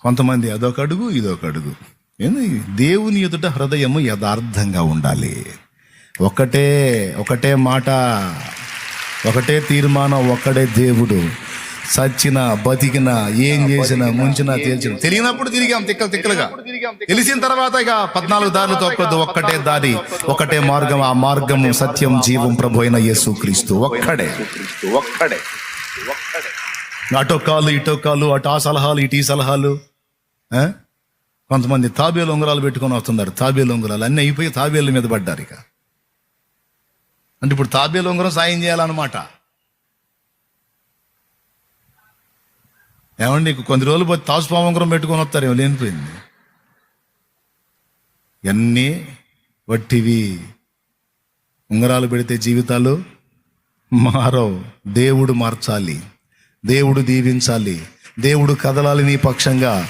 కొంతమంది అదొక అడుగు ఇదొక అడుగు. ఏంది? దేవుని ఎదుట హృదయము యథార్థంగా ఉండాలి. ఒకటే మాట, ఒకటే తీర్మానం, ఒక్కడే దేవుడు. సచ్చినా బతికినా ఏం చేసినా ముంచినా తేల్చిన తెలియనప్పుడు తిరిగాం తిక్కలుగా. తెలిసిన తర్వాత ఇక 14 దారులు తొక్కద్దు. ఒక్కటే దారి, ఒకటే మార్గం. ఆ మార్గము సత్యం, జీవం, ప్రభు అయిన యేసుక్రీస్తు ఒక్కడే. అటొక్కాలు ఇటొక్కాలు, అటు ఆ సలహాలు ఇటు ఈ సలహాలు. కొంతమంది తాబేలు ఉంగరాలు పెట్టుకొని వస్తున్నారు. తాబేలు ఉంగరాలు అన్నీ అయిపోయి తాబేళ్ళ మీద పడ్డారు. ఇక అంటే ఇప్పుడు తాబేలు ఉంగరం సాయం చేయాలన్నమాట. ఏమండి, కొన్ని రోజులు పోతే తాసుపాము ఉంగరం పెట్టుకొని వస్తారు. లేనిపోయింది. ఇవన్నీ వట్టివి. ఉంగరాలు పెడితే జీవితాలు మారవు. దేవుడు మార్చాలి, దేవుడు దీవించాలి, దేవుడు కదలాలి నీ పక్షంగా.